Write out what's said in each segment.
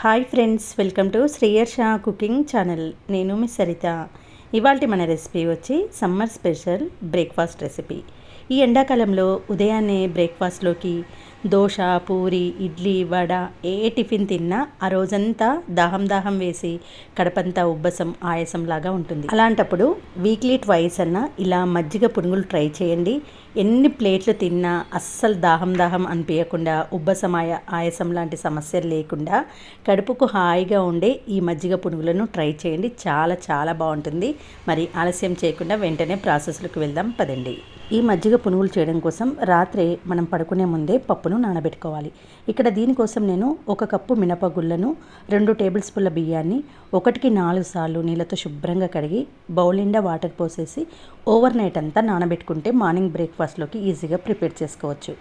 Hi friends, welcome to Sriyarsha cooking channel. నేను మీ సరిత. ఇవాళ మన రెసిపీ వచ్చి సమ్మర్ స్పెషల్ బ్రేక్ఫాస్ట్ రెసిపీ. ఈ ఎండాకాలంలో ఉదయాన్నే బ్రేక్ఫాస్ట్లోకి దోశ, పూరి, ఇడ్లీ, వడ ఏ టిఫిన్ తిన్నా ఆ రోజంతా దాహం వేసి కడపంతా ఉబ్బసం, ఆయాసం లాగా ఉంటుంది. అలాంటప్పుడు వీక్లీ ట్వైస్ అన్నా ఇలా మజ్జిగ పునుగులు ట్రై చేయండి. ఎన్ని ప్లేట్లు తిన్నా అస్సలు దాహం అనిపించకుండా, ఉబ్బసం, ఆయాసం లాంటి సమస్యలు లేకుండా కడుపుకు హాయిగా ఉండే ఈ మజ్జిగ పునుగులను ట్రై చేయండి. చాలా చాలా బాగుంటుంది. మరి ఆలస్యం చేయకుండా వెంటనే ప్రాసెస్లోకి వెళ్దాం పదండి. ఈ మజ్జిగ పునుగులు చేయడం కోసం రాత్రే మనం పడుకునే ముందే పప్పును నానబెట్టుకోవాలి. ఇక్కడ దీనికోసం నేను 1 కప్పు మినపగుళ్ళను, 2 టేబుల్ స్పూన్ల బియ్యాన్ని 1కి 4 సార్లు నీళ్ళతో శుభ్రంగా కడిగి బౌల్ నిండా వాటర్ పోసేసి ఓవర్ నైట్ అంతా నానబెట్టుకుంటే మార్నింగ్ బ్రేక్ఫాస్ట్లోకి ఈజీగా ప్రిపేర్ చేసుకోవచ్చు.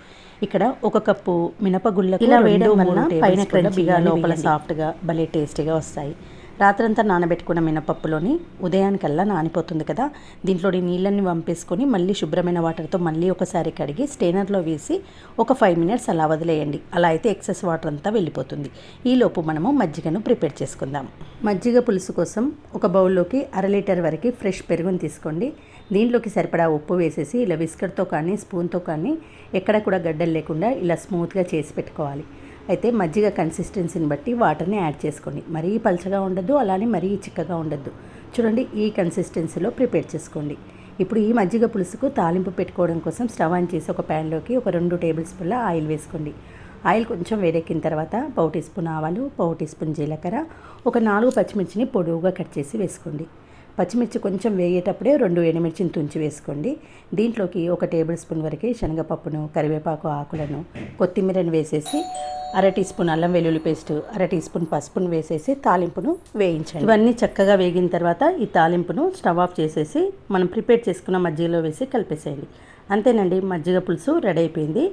ఇక్కడ 1 కప్పు మినపగుళ్ళకు ఇలా వేయడం వల్ల పైన క్రంచీగా లోపల సాఫ్ట్గా భలే టేస్టీగా వస్తాయి. రాత్రంతా నానబెట్టుకున్న మినపప్పులోని ఉదయానికల్లా నానిపోతుంది కదా, దీంట్లోని నీళ్ళని వంపేసుకొని మళ్ళీ శుభ్రమైన వాటర్తో మళ్ళీ ఒకసారి కడిగి స్టెయినర్లో వేసి ఒక 5 మినిట్స్ అలా వదిలేయండి. అలా అయితే ఎక్సెస్ వాటర్ అంతా వెళ్ళిపోతుంది. ఈలోపు మనము మజ్జిగను ప్రిపేర్ చేసుకుందాం. మజ్జిగ పులుసు కోసం ఒక బౌల్లోకి 1/2 లీటర్ వరకు ఫ్రెష్ పెరుగుని తీసుకోండి. దీంట్లోకి సరిపడా ఉప్పు వేసేసి ఇలా విస్కర్తో కానీ స్పూన్తో కానీ ఎక్కడ కూడా గడ్డలు లేకుండా ఇలా స్మూత్గా చేసి పెట్టుకోవాలి. అయితే మజ్జిగ కన్సిస్టెన్సీని బట్టి వాటర్ని యాడ్ చేసుకోండి. మరీ పలచగా ఉండద్దు, అలానే మరీ చిక్కగా ఉండద్దు. చూడండి, ఈ కన్సిస్టెన్సీలో ప్రిపేర్ చేసుకోండి. ఇప్పుడు ఈ మజ్జిగ పులుసుకు తాలింపు పెట్టుకోవడం కోసం స్టవ్ ఆన్ చేసి ఒక ప్యాన్లోకి ఒక 2 టేబుల్ స్పూన్ల ఆయిల్ వేసుకోండి. ఆయిల్ కొంచెం వేడెక్కిన తర్వాత 1 టీ స్పూన్ ఆవాలు, 1 టీ స్పూన్ జీలకర్ర, ఒక 4 పచ్చిమిర్చిని పొడవుగా కట్ చేసి వేసుకోండి. పచ్చిమిర్చి కొంచెం వేయేటప్పుడే 2 ఎండుమిర్చిని తుంచి వేసుకోండి. దీంట్లోకి 1 టేబుల్ స్పూన్ వరకు శనగపప్పును, కరివేపాకు ఆకులను, కొత్తిమీరను వేసేసి 1/2 టీ స్పూన్ అల్లం వెల్లుల్లి పేస్ట్, 1/2 టీ స్పూన్ పసుపును వేసేసి తాలింపును వేయించండి. ఇవన్నీ చక్కగా వేగిన తర్వాత ఈ తాలింపును స్టవ్ ఆఫ్ చేసేసి మనం ప్రిపేర్ చేసుకున్న మజ్జిగలో వేసి కలిపేసేయండి. అంతేనండి, మజ్జిగ పులుసు రెడీ అయిపోయింది.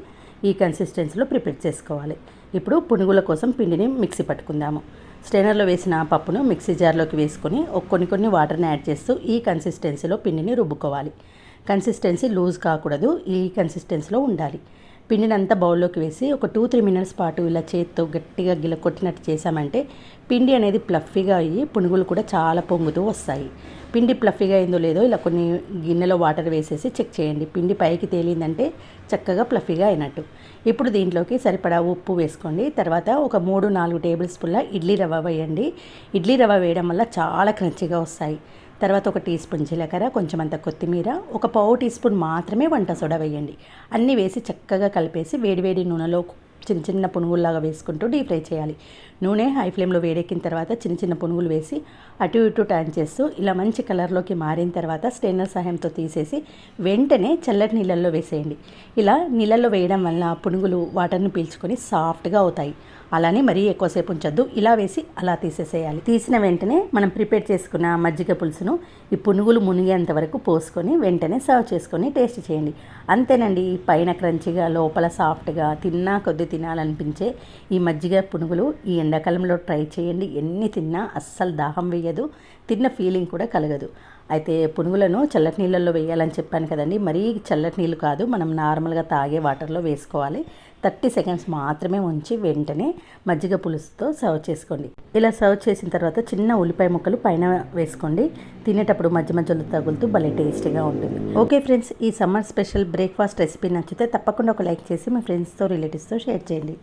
ఈ కన్సిస్టెన్సీలో ప్రిపేర్ చేసుకోవాలి. ఇప్పుడు పునుగుల కోసం పిండిని మిక్సీ పట్టుకుందాము. స్టెయినర్లో వేసిన పప్పును మిక్సీ జార్లోకి వేసుకొని కొన్ని వాటర్ని యాడ్ చేస్తూ ఈ కన్సిస్టెన్సీలో పిండిని రుబ్బుకోవాలి. కన్సిస్టెన్సీ లూజ్ కాకూడదు, ఈ కన్సిస్టెన్సీలో ఉండాలి. పిండిని అంతా బౌల్లోకి వేసి ఒక 2-3 మినిట్స్ పాటు ఇలా చేత్తో గట్టిగా గిల కొట్టినట్టు చేసామంటే పిండి అనేది ప్లఫీగా అయ్యి పునుగులు కూడా చాలా పొంగుతూ వస్తాయి. పిండి ప్లఫీగా అయిందో లేదో ఇలా కొన్ని గిన్నెలో వాటర్ వేసేసి చెక్ చేయండి. పిండి పైకి తేలిందంటే చక్కగా ప్లఫీగా అయినట్టు. ఇప్పుడు దీంట్లోకి సరిపడా ఉప్పు వేసుకోండి. తర్వాత ఒక 3-4 టేబుల్ స్పూన్ల ఇడ్లీ రవ్వ వేయండి. ఇడ్లీ రవ్వ వేయడం వల్ల చాలా క్రంచీగా వస్తాయి. తర్వాత 1 టీ స్పూన్ జీలకర్ర, కొంచెం అంత కొత్తిమీర, ఒక 1/4 టీ స్పూన్ మాత్రమే వంట సోడా వేయండి. అన్నీ వేసి చక్కగా కలిపేసి వేడివేడి నూనెలో చిన్న పునుగుల్లాగా వేసుకుంటూ డీప్ ఫ్రై చేయాలి. నూనె హై ఫ్లేమ్లో వేడెక్కిన తర్వాత చిన్న పునుగులు వేసి అటు ఇటు టర్న్ చేస్తూ ఇలా మంచి కలర్లోకి మారిన తర్వాత స్టెయినర్ సహాయంతో తీసేసి వెంటనే చల్లటి నీళ్ళల్లో వేసేయండి. ఇలా నీళ్ళల్లో వేయడం వల్ల పునుగులు వాటర్ని పీల్చుకొని సాఫ్ట్గా అవుతాయి. అలానే మరీ ఎక్కువసేపు ఉంచొద్దు, ఇలా వేసి అలా తీసేసేయాలి. తీసిన వెంటనే మనం ప్రిపేర్ చేసుకున్న మజ్జిగ పులుసును ఈ పునుగులు మునిగేంత వరకు పోసుకొని వెంటనే సర్వ్ చేసుకొని టేస్ట్ చేయండి. అంతేనండి, పైన క్రంచిగా లోపల సాఫ్ట్గా తిన్నా కొద్ది తినాలనిపించే ఈ మజ్జిగ పునుగులు ఈ ఎండాకాలంలో ట్రై చేయండి. ఎన్ని తిన్నా అస్సలు దాహం వేయదు, తిన్న ఫీలింగ్ కూడా కలగదు. అయితే పునుగులను చల్లటి నీళ్ళల్లో వేయాలని చెప్పాను కదండి, మరీ చల్లటి నీళ్ళు కాదు, మనం నార్మల్గా తాగే వాటర్లో వేసుకోవాలి. 30 సెకండ్స్ మాత్రమే ఉంచి వెంటనే మజ్జిగ పులుసుతో సర్వ్ చేసుకోండి. ఇలా సర్వ్ చేసిన తర్వాత చిన్న ఉల్లిపాయ ముక్కలు పైన వేసుకోండి. తినేటప్పుడు మధ్యలో తగులుతూ భలే టేస్టీగా ఉంటుంది. ఓకే ఫ్రెండ్స్, ఈ సమ్మర్ స్పెషల్ బ్రేక్ఫాస్ట్ రెసిపీ నచ్చితే తప్పకుండా ఒక లైక్ చేసి మీ ఫ్రెండ్స్తో, రిలేటివ్స్తో షేర్ చేయండి.